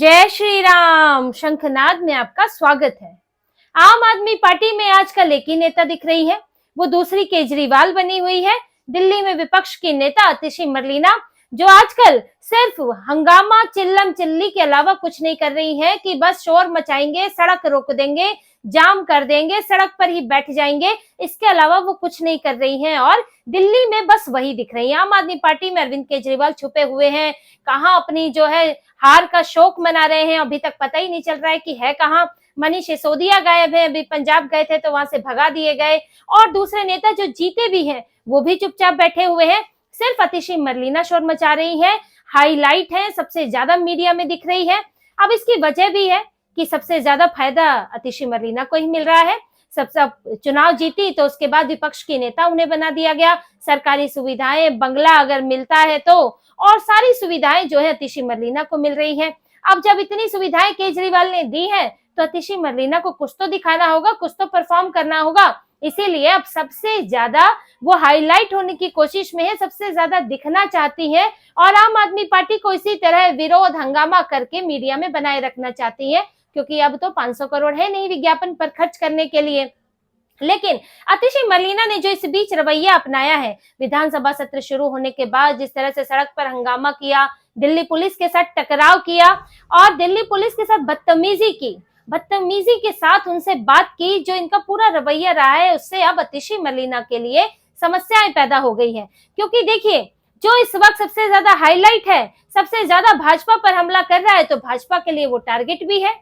जय श्री राम। शंखनाद में आपका स्वागत है। आम आदमी पार्टी में आजकल एक ही नेता दिख रही है, वो दूसरी केजरीवाल बनी हुई है। दिल्ली में विपक्ष की नेता आतिशी मरलीना, जो आजकल सिर्फ हंगामा चिल्लम चिल्ली के अलावा कुछ नहीं कर रही है कि बस शोर मचाएंगे, सड़क रोक देंगे, जाम कर देंगे, सड़क पर ही बैठ जाएंगे, इसके अलावा वो कुछ नहीं कर रही हैं और दिल्ली में बस वही दिख रही है। आम आदमी पार्टी में अरविंद केजरीवाल छुपे हुए हैं, कहाँ अपनी जो है हार का शोक मना रहे हैं, अभी तक पता ही नहीं चल रहा है कि है कहाँ। मनीष सिसोदिया गायब है, अभी पंजाब गए थे तो वहां से भगा दिए गए और दूसरे नेता जो जीते भी हैं वो भी चुपचाप बैठे हुए हैं। सिर्फ आतिशी मरलीना शोर मचा रही है, हाईलाइट है, सबसे ज्यादा मीडिया में दिख रही है। अब इसकी वजह भी है कि सबसे ज्यादा फायदा आतिशी मरलीना को ही मिल रहा है। सब चुनाव जीती तो उसके बाद विपक्ष की नेता उन्हें बना दिया गया। सरकारी सुविधाएं, बंगला अगर मिलता है तो, और सारी सुविधाएं जो है आतिशी मरलीना को मिल रही है। अब जब इतनी सुविधाएं केजरीवाल ने दी है तो आतिशी मरलीना को कुछ तो दिखाना होगा, कुछ तो परफॉर्म करना होगा। इसीलिए अब सबसे ज्यादा वो हाईलाइट होने की कोशिश में है, सबसे ज्यादा दिखना चाहती है और आम आदमी पार्टी को इसी तरह विरोध हंगामा करके मीडिया में बनाए रखना चाहती है, क्योंकि अब तो 500 करोड़ है नहीं विज्ञापन पर खर्च करने के लिए। लेकिन आतिशी मरलीना ने जो इस बीच रवैया अपनाया है, विधानसभा सत्र शुरू होने के बाद जिस तरह से सड़क पर हंगामा किया, दिल्ली पुलिस के साथ टकराव किया और दिल्ली पुलिस के साथ बदतमीजी के साथ उनसे बात की, जो इनका पूरा रवैया रहा है, उससे अब आतिशी मरलीना के लिए समस्याएं पैदा हो गई है। क्योंकि देखिए, जो इस वक्त सबसे ज्यादा हाईलाइट है, सबसे ज्यादा भाजपा पर हमला कर रहा है, तो भाजपा के लिए वो टारगेट भी है।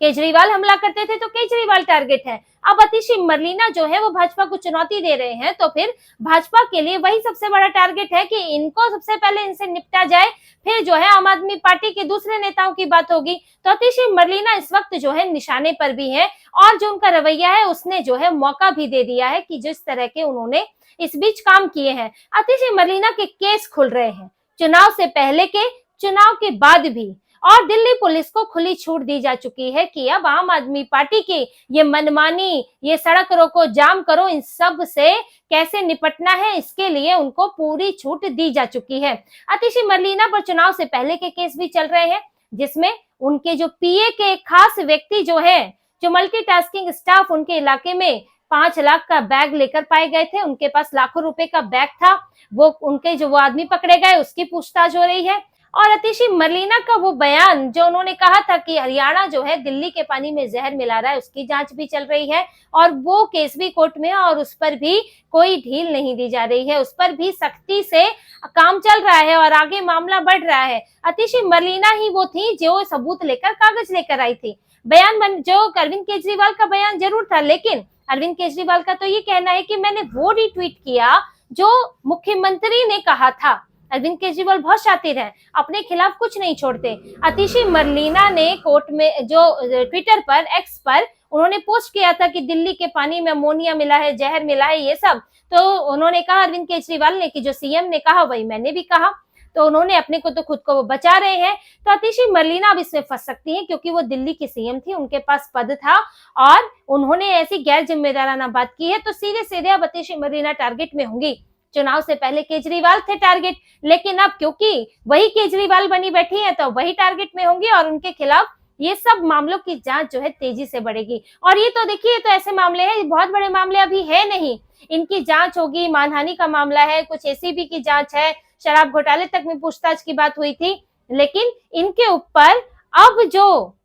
केजरीवाल हमला करते थे तो केजरीवाल टारगेट है। अब आतिशी मरलीना जो है वो भाजपा को चुनौती दे रहे हैं, तो फिर भाजपा के लिए वही सबसे बड़ा टारगेट है कि इनको सबसे पहले इनसे निपटा जाए, फिर जो है आम आदमी पार्टी के दूसरे नेताओं की बात होगी। तो आतिशी मरलीना इस वक्त जो है निशाने पर भी है और जो उनका रवैया है उसने जो है मौका भी दे दिया है कि जिस तरह के उन्होंने इस बीच काम किए हैं। आतिशी मरलीना के केस खुल रहे हैं, चुनाव से पहले के, चुनाव के बाद भी, और दिल्ली पुलिस को खुली छूट दी जा चुकी है कि अब आम आदमी पार्टी की ये मनमानी, ये सड़क रोको, जाम करो, इन सब से कैसे निपटना है, इसके लिए उनको पूरी छूट दी जा चुकी है। आतिशी मरलीना पर चुनाव से पहले के केस भी चल रहे हैं, जिसमें उनके जो पीए के खास व्यक्ति जो है, जो मल्टीटास्किंग स्टाफ उनके इलाके में 5 लाख का बैग लेकर पाए गए थे, उनके पास लाखों रुपए का बैग था, वो उनके जो वो आदमी पकड़े गए उसकी पूछताछ हो रही है। और आतिशी मरलीना का वो बयान जो उन्होंने कहा था कि हरियाणा जो है दिल्ली के पानी में जहर मिला रहा है, उसकी जांच भी चल रही है और वो केस भी कोर्ट में है और उस पर भी कोई ढील नहीं दी जा रही है, उस पर भी सख्ती से काम चल रहा है और आगे मामला बढ़ रहा है। आतिशी मरलीना ही वो थी जो सबूत लेकर, कागज लेकर आई थी। बयान जो अरविंद केजरीवाल का बयान जरूर था, लेकिन अरविंद केजरीवाल का तो ये कहना है कि मैंने वो रिट्वीट किया जो मुख्यमंत्री ने कहा था। अरविंद केजरीवाल बहुत शातिर हैं, अपने खिलाफ कुछ नहीं छोड़ते। आतिशी मरलीना ने कोर्ट में जो ट्विटर पर, एक्स पर उन्होंने पोस्ट किया था कि दिल्ली के पानी में अमोनिया मिला है, जहर मिला है, ये सब, तो उन्होंने कहा अरविंद केजरीवाल ने कि जो सीएम ने कहा वही मैंने भी कहा, तो उन्होंने अपने को तो खुद को वो बचा रहे हैं। तो आतिशी मरलीना अब इसमें फंस सकती हैं, क्योंकि वो दिल्ली की सीएम थी, उनके पास पद था और उन्होंने ऐसी गैर जिम्मेदाराना बात की है, तो सीधे सीधे अब आतिशी मरलीना टारगेट में होंगी। चुनाव से पहले केजरीवाल थे टारगेट, लेकिन अब क्योंकि वही केजरीवाल बनी बैठी है तो वही टारगेट में होंगी और उनके खिलाफ ये सब मामलों की जांच जो है तेजी से बढ़ेगी। और ये तो देखिए, तो ऐसे मामले हैं, बहुत बड़े मामले अभी है नहीं, इनकी जांच होगी। मानहानि का मामला है, कुछ एसीबी की जांच है, शराब घोटाले तक में पूछताछ की बात हुई थी, लेकिन इनके ऊपर अब जो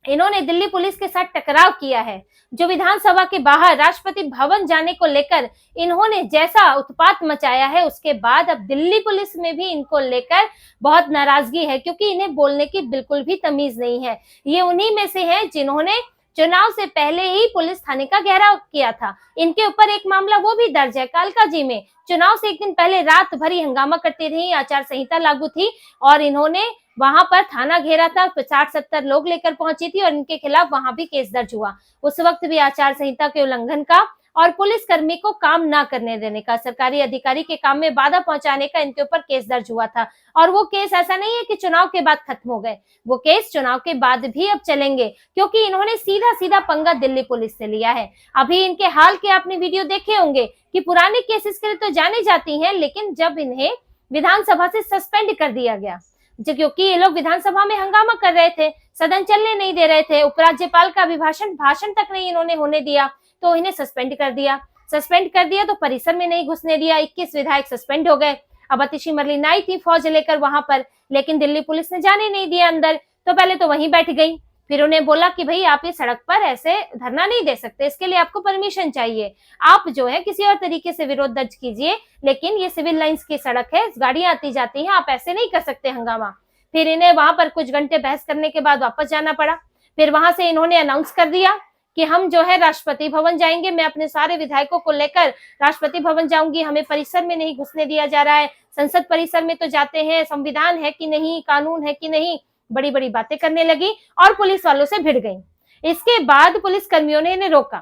इन्होंने दिल्ली पुलिस के साथ टकराव किया है, जो विधानसभा के बाहर राष्ट्रपति भवन जाने को लेकर इन्होंने जैसा उत्पात मचाया है, उसके बाद अब दिल्ली पुलिस में भी इनको लेकर बहुत नाराजगी है, क्योंकि इन्हें बोलने की बिल्कुल भी तमीज नहीं है। ये उन्हीं में से हैं जिन्होंने चुनाव से पहले ही पुलिस थाने का घेराव किया था। इनके ऊपर एक मामला वो भी दर्ज है कालकाजी में। चुनाव से एक दिन पहले रात भरी हंगामा करती रही, आचार संहिता लागू थी और इन्होंने वहां पर थाना घेरा था, 60-70 लोग लेकर पहुंची थी और इनके खिलाफ वहां भी केस दर्ज हुआ। उस वक्त भी आचार संहिता के उल्लंघन का और पुलिसकर्मी को काम ना करने देने का, सरकारी अधिकारी के काम में बाधा पहुंचाने का इनके ऊपर केस दर्ज हुआ था। और वो केस ऐसा नहीं है कि चुनाव के बाद खत्म हो गए, वो केस चुनाव के बाद भी अब चलेंगे, क्योंकि इन्होंने सीधा सीधा पंगा दिल्ली पुलिस से लिया है। अभी इनके हाल के आपने वीडियो देखे होंगे कि पुराने केसेस के लिए तो जानी जाती हैं, लेकिन जब इन्हें विधानसभा से सस्पेंड कर दिया गया, क्योंकि ये लोग विधानसभा में हंगामा कर रहे थे, सदन चलने नहीं दे रहे थे, उपराज्यपाल का अभिभाषण भाषण तक नहीं इन्होंने होने दिया, तो इन्हें सस्पेंड कर दिया तो परिसर में नहीं घुसने दिया। 21 विधायक सस्पेंड हो गए। अब आतिशी मरलीन आई थी फौज लेकर वहां पर, लेकिन दिल्ली पुलिस ने जाने नहीं दिया अंदर, तो पहले तो वहीं बैठ गई। फिर उन्हें बोला कि भाई आप ये सड़क पर ऐसे धरना नहीं दे सकते, इसके लिए आपको परमिशन चाहिए, आप जो है किसी और तरीके से विरोध दर्ज कीजिए, लेकिन ये सिविल लाइंस की सड़क है, गाड़ियां आती जाती हैं, आप ऐसे नहीं कर सकते हंगामा। फिर इन्हें वहां पर कुछ घंटे बहस करने के बाद वापस जाना पड़ा। फिर वहां से इन्होंने अनाउंस कर दिया कि हम जो है राष्ट्रपति भवन जाएंगे, मैं अपने सारे विधायकों को लेकर राष्ट्रपति भवन जाऊंगी, हमें परिसर में नहीं घुसने दिया जा रहा है, संसद परिसर में तो जाते हैं, संविधान है कि नहीं, कानून है कि नहीं, बड़ी बड़ी बातें करने लगी और पुलिस वालों से भिड़ गई। इसके बाद पुलिस कर्मियों ने इन्हें रोका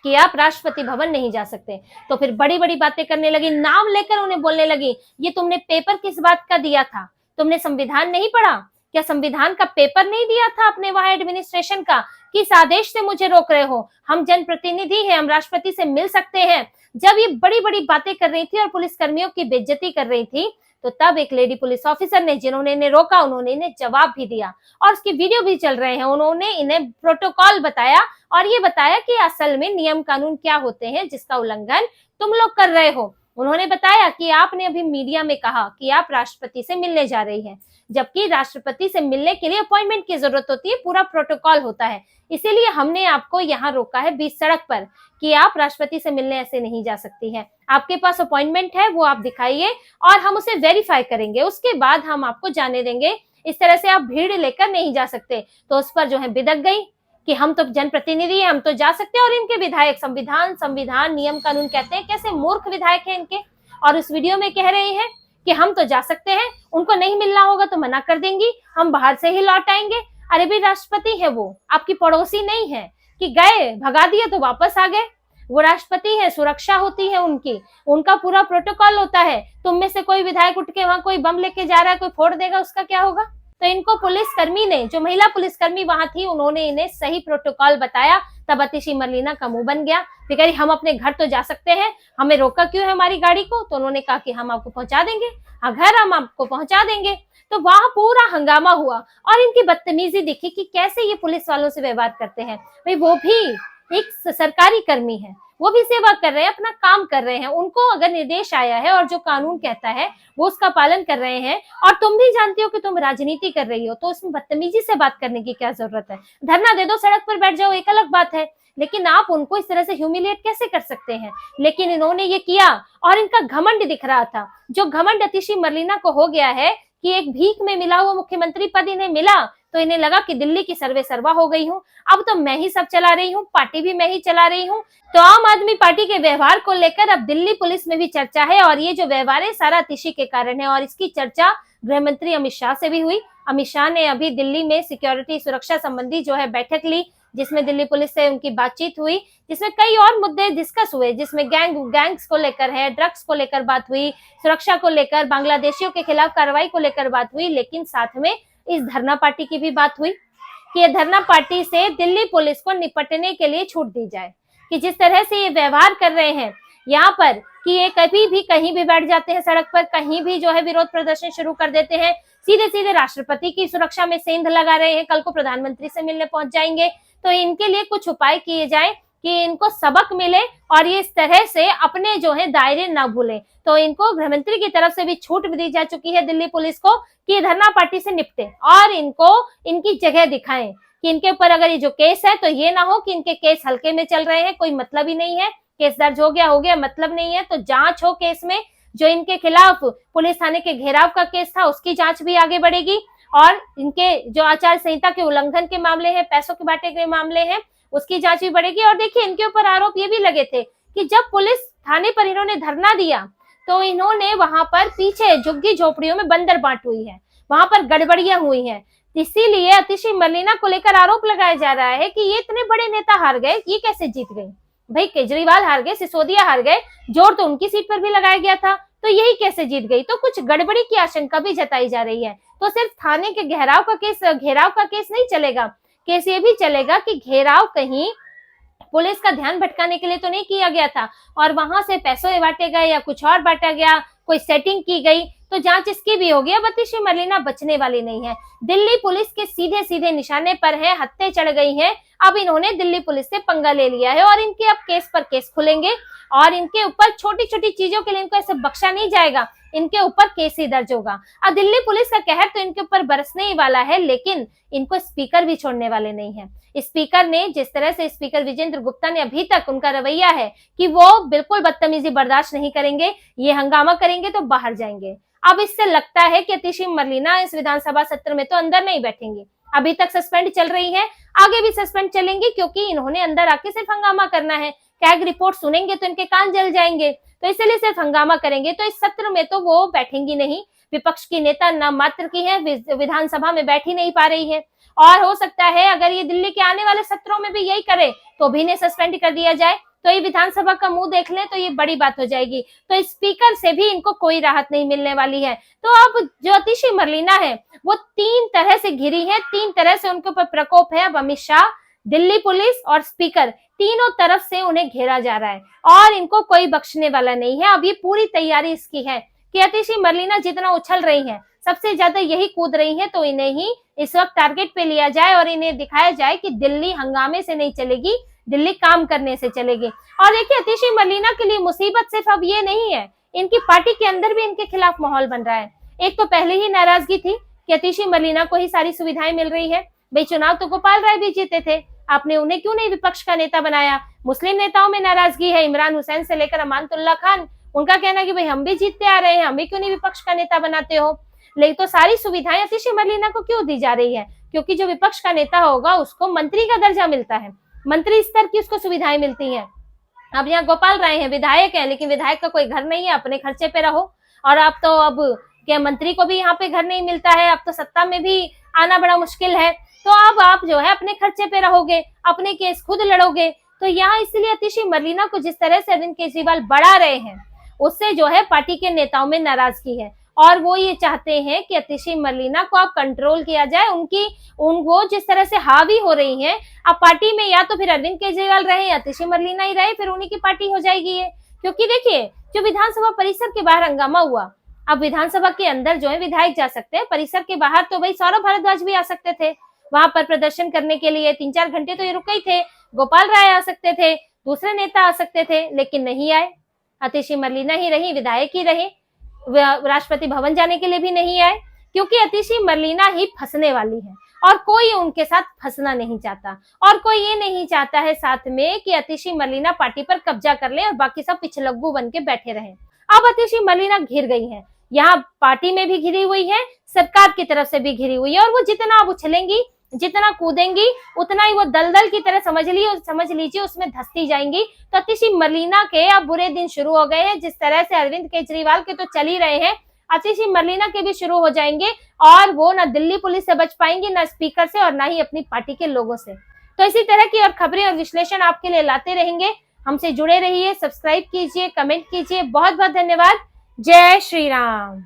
कि आप राष्ट्रपति भवन नहीं जा सकते, तो फिर बड़ी बड़ी बातें करने लगी, नाम लेकर उन्हें बोलने लगी, ये तुमने पेपर किस बात का दिया था, तुमने संविधान नहीं पढ़ा क्या, संविधान का पेपर नहीं दिया था अपने वहां एडमिनिस्ट्रेशन का, किस आदेश से मुझे रोक रहे हो, हम जनप्रतिनिधि हैं, हम राष्ट्रपति से मिल सकते हैं। जब ये बड़ी बड़ी बातें कर रही थी और पुलिस कर्मियों की बेइज्जती कर रही थी, तो तब एक लेडी पुलिस ऑफिसर ने, जिन्होंने इन्हें रोका, उन्होंने इन्हें जवाब भी दिया और उसकी वीडियो भी चल रहे हैं। उन्होंने इन्हें प्रोटोकॉल बताया और ये बताया कि असल में नियम कानून क्या होते हैं जिसका उल्लंघन तुम लोग कर रहे हो। उन्होंने बताया कि आपने अभी मीडिया में कहा कि आप राष्ट्रपति से मिलने जा रही हैं, जबकि राष्ट्रपति से मिलने के लिए अपॉइंटमेंट की जरूरत होती है, पूरा प्रोटोकॉल होता है, इसीलिए हमने आपको यहाँ रोका है बीच सड़क पर कि आप राष्ट्रपति से मिलने ऐसे नहीं जा सकती हैं, आपके पास अपॉइंटमेंट है वो आप दिखाइए और हम उसे वेरीफाई करेंगे, उसके बाद हम आपको जाने देंगे, इस तरह से आप भीड़ लेकर नहीं जा सकते। तो उस पर जो है बिदक गई कि हम तो जनप्रतिनिधि हैं, हम तो जा सकते हैं, और इनके विधायक संविधान नियम कानून कहते हैं, कैसे मूर्ख विधायक हैं इनके, और उस वीडियो में कह रहे हैं कि हम तो जा सकते हैं, उनको नहीं मिलना होगा तो मना कर देंगी, हम बाहर से ही लौट आएंगे। अरे भी राष्ट्रपति है वो, आपकी पड़ोसी नहीं है कि गए भगा दिए तो वापस आ गए, वो राष्ट्रपति है, सुरक्षा होती है उनकी, उनका पूरा प्रोटोकॉल होता है। तुम में से कोई विधायक उठ के वहां कोई बम लेके जा रहा है, कोई फोड़ देगा, उसका क्या होगा। तो इनको पुलिसकर्मी ने, जो महिला पुलिसकर्मी वहां थी, उन्होंने इन्हें सही प्रोटोकॉल बताया, तब आतिशी मरलीना का मुंह बन गया। फिर कह रही हम अपने घर तो जा सकते हैं, हमें रोका क्यों है हमारी गाड़ी को। तो उन्होंने कहा कि हम आपको पहुंचा देंगे, घर हम आपको पहुंचा देंगे। तो वहां पूरा हंगामा हुआ और इनकी बदतमीजी दिखी कि कैसे ये पुलिस वालों से व्यवहार करते हैं। भाई वो भी एक सरकारी कर्मी है, वो भी सेवा कर रहे हैं, अपना काम कर रहे हैं, उनको अगर निर्देश आया है और जो कानून कहता है वो उसका पालन कर रहे हैं, और तुम भी जानती हो कि तुम राजनीति कर रही हो, तो उसमें बदतमीजी से बात करने की क्या जरूरत है। धरना दे दो, सड़क पर बैठ जाओ, एक अलग बात है, लेकिन आप उनको इस तरह से ह्यूमिलिएट कैसे कर सकते हैं। लेकिन इन्होंने ये किया और इनका घमंड दिख रहा था, जो घमंड आतिशी मरलीना को हो गया है कि एक भीख में मिला हुआ मुख्यमंत्री पद इन्हें मिला, तो इन्हें लगा कि दिल्ली की सर्वे सर्वा हो गई हूँ, अब तो मैं ही सब चला रही हूँ, पार्टी भी मैं ही चला रही हूँ। तो आम आदमी पार्टी के व्यवहार को लेकर अब दिल्ली पुलिस में भी चर्चा है, और ये जो व्यवहार है सारा आतिशी के कारण है, और इसकी चर्चा गृह मंत्री अमित शाह से भी हुई। अमित शाह ने अभी दिल्ली में सिक्योरिटी सुरक्षा संबंधी जो है बैठक ली, जिसमें दिल्ली पुलिस से उनकी बातचीत हुई, जिसमें कई और मुद्दे डिस्कस हुए, जिसमें गैंग्स को लेकर है, ड्रग्स को लेकर बात हुई, सुरक्षा को लेकर, बांग्लादेशियों के खिलाफ कार्रवाई को लेकर बात हुई, लेकिन साथ में इस धरना पार्टी की भी बात हुई कि ये धरना पार्टी से दिल्ली पुलिस को निपटने के लिए छूट दी जाए, कि जिस तरह से ये व्यवहार कर रहे हैं यहाँ पर, कि ये कभी भी कहीं भी बैठ जाते हैं सड़क पर, कहीं भी जो है विरोध प्रदर्शन शुरू कर देते हैं, सीधे सीधे राष्ट्रपति की सुरक्षा में सेंध लगा रहे हैं, कल को प्रधानमंत्री से मिलने पहुंच जाएंगे। तो इनके लिए कुछ उपाय किए जाए कि इनको सबक मिले और ये इस तरह से अपने जो है दायरे ना भूलें। तो इनको गृह मंत्री की तरफ से भी छूट दी जा चुकी है दिल्ली पुलिस को कि धरना पार्टी से निपटे और इनको इनकी जगह दिखाएं, कि इनके ऊपर अगर ये जो केस है तो ये ना हो कि इनके केस हल्के में चल रहे हैं, कोई मतलब ही नहीं है, केस दर्ज हो गया, मतलब नहीं है, तो जांच हो केस में। जो इनके खिलाफ पुलिस थाने के घेराव का केस था उसकी जांच भी आगे बढ़ेगी, और इनके जो आचार संहिता के उल्लंघन के मामले हैं, पैसों के बांटे के मामले हैं, उसकी जांच भी बढ़ेगी। और देखिए इनके ऊपर आरोप ये भी लगे थे कि जब पुलिस थाने पर इन्होंने धरना दिया तो इन्होंने वहां पर पीछे झुग्गी झोपड़ियों में बंदर बांट हुई है, वहां पर गड़बड़ियां हुई हैं, इसीलिए आतिशी मरलीना को लेकर आरोप लगाया जा रहा है कि ये इतने बड़े नेता हार गए, ये कैसे जीत गई। भाई केजरीवाल हार गए, सिसोदिया हार गए, जोर तो उनकी सीट पर भी लगाया गया था, तो यही कैसे जीत गई। तो कुछ गड़बड़ी की आशंका भी जताई जा रही है। तो सिर्फ थाने के घेराव का केस नहीं चलेगा, केस ये भी चलेगा कि घेराव कहीं पुलिस का ध्यान भटकाने के लिए तो नहीं किया गया था और वहां से पैसे बांटे गए या कुछ और बांटा गया, कोई सेटिंग की गई, तो जांच इसकी भी होगी। अब आतिशी मरलीना बचने वाली नहीं है। दिल्ली पुलिस के सीधे सीधे निशाने पर है, हत्थे चढ़ गई हैं। अब इन्होंने दिल्ली पुलिस से पंगा ले लिया है और इनके अब केस पर केस खुलेंगे और इनके ऊपर छोटी छोटी चीजों के लिए इनको ऐसे बख्शा नहीं जाएगा, इनके ऊपर केस ही दर्ज होगा। अब दिल्ली पुलिस का कहर तो इनके ऊपर बरसने ही वाला है, लेकिन इनको स्पीकर भी छोड़ने वाले नहीं है। स्पीकर ने जिस तरह से स्पीकर विजेंद्र गुप्ता ने अभी तक उनका रवैया है कि वो बिल्कुल बदतमीजी बर्दाश्त नहीं करेंगे, ये हंगामा करेंगे तो बाहर जाएंगे। अब इससे लगता है कि आतिशी मरलीना इस विधानसभा सत्र में तो अंदर नहीं बैठेंगी। अभी तक सस्पेंड चल रही है, आगे भी सस्पेंड चलेंगी, क्योंकि इन्होंने अंदर आके सिर्फ हंगामा करना है। कैग रिपोर्ट सुनेंगे तो इनके कान जल जाएंगे, तो इसलिए सिर्फ हंगामा करेंगे। तो इस सत्र में तो वो बैठेंगी नहीं। विपक्ष की नेता नाम मात्र की है, विधानसभा में बैठ ही नहीं पा रही है। और हो सकता है अगर ये दिल्ली के आने वाले सत्रों में भी यही करे तो भी इन्हें सस्पेंड कर दिया जाए, तो ये विधानसभा का मुंह देख ले तो ये बड़ी बात हो जाएगी। तो स्पीकर से भी इनको कोई राहत नहीं मिलने वाली है। तो अब जो आतिशी मरलीना है वो 3 तरह से घिरी है, 3 तरह से उनके ऊपर प्रकोप है। अब अमित शाह, दिल्ली पुलिस और स्पीकर, तीनों तरफ से उन्हें घेरा जा रहा है और इनको कोई बख्शने वाला नहीं है। अब ये पूरी तैयारी इसकी है कि आतिशी मरलीना जितना उछल रही है, सबसे ज्यादा यही कूद रही है, तो इन्हें ही इस वक्त टारगेट पे लिया जाए और इन्हें दिखाया जाए कि दिल्ली हंगामे से नहीं चलेगी, दिल्ली काम करने से चलेगी। और देखिए आतिशी मरलीना के लिए मुसीबत सिर्फ अब ये नहीं है, इनकी पार्टी के अंदर भी इनके खिलाफ माहौल बन रहा है। एक तो पहले ही नाराजगी थी कि आतिशी मरलीना को ही सारी सुविधाएं मिल रही है। भाई चुनाव तो गोपाल राय भी जीते थे, आपने उन्हें क्यों नहीं विपक्ष का नेता बनाया। मुस्लिम नेताओं में नाराजगी है, इमरान हुसैन से लेकर अमानतुल्लाह खान, उनका कहना कि भाई हम भी जीतते आ रहे हैं, हमें क्यों नहीं विपक्ष का नेता बनाते हो। लेकिन तो सारी सुविधाएं आतिशी मरलीना को क्यों दी जा रही है, क्योंकि जो विपक्ष का नेता होगा उसको मंत्री का दर्जा मिलता है, मंत्री स्तर की उसको सुविधाएं मिलती हैं। अब यहाँ गोपाल राय हैं, विधायक हैं, लेकिन विधायक का कोई घर नहीं है, अपने खर्चे पे रहो। और आप तो अब क्या मंत्री को भी यहाँ पे घर नहीं मिलता है, अब तो सत्ता में भी आना बड़ा मुश्किल है। तो अब आप जो है अपने खर्चे पे रहोगे, अपने केस खुद लड़ोगे। तो यहाँ इसलिए आतिशी मरलीना को जिस तरह से अरविंद केजरीवाल बढ़ा रहे हैं, उससे जो है पार्टी के नेताओं में नाराजगी है और वो ये चाहते हैं कि आतिशी मरलीना को अब कंट्रोल किया जाए। वो जिस तरह से हावी हो रही हैं, अब पार्टी में या तो फिर अरविंद केजरीवाल रहे या आतिशी मरलीना ही रहे, फिर उन्हीं की पार्टी हो जाएगी ये। क्योंकि देखिए जो विधानसभा परिसर के बाहर हंगामा हुआ, अब विधानसभा के अंदर जो है विधायक जा सकते हैं, परिसर के बाहर तो भाई सौरभ भारद्वाज भी आ सकते थे वहां पर प्रदर्शन करने के लिए। 3-4 घंटे तो ये रुके ही थे। गोपाल राय आ सकते थे, दूसरे नेता आ सकते थे, लेकिन नहीं आए। आतिशी मरलीना ही रही, विधायक ही रहे, राष्ट्रपति भवन जाने के लिए भी नहीं आए, क्योंकि आतिशी मरलीना ही फंसने वाली है और कोई उनके साथ फंसना नहीं चाहता। और कोई ये नहीं चाहता है साथ में कि आतिशी मरलीना पार्टी पर कब्जा कर ले और बाकी सब पिछलग्गू बन के बैठे रहे। अब आतिशी मरलीना घिर गई है, यहाँ पार्टी में भी घिरी हुई है, सरकार की तरफ से भी घिरी हुई है। और वो जितना अब उछलेंगी, जितना कूदेंगी, उतना ही वो दलदल की तरह समझ लीजिए उसमें धंसती जाएंगी। तो आतिशी मरलीना के अब बुरे दिन शुरू हो गए हैं। जिस तरह से अरविंद केजरीवाल के तो चल ही रहे हैं, आतिशी मरलीना के भी शुरू हो जाएंगे और वो ना दिल्ली पुलिस से बच पाएंगी, ना स्पीकर से, और ना ही अपनी पार्टी के लोगों से। तो इसी तरह की और खबरें और विश्लेषण आपके लिए लाते रहेंगे। हमसे जुड़े रहिए, सब्सक्राइब कीजिए, कमेंट कीजिए। बहुत बहुत धन्यवाद। जय श्री राम।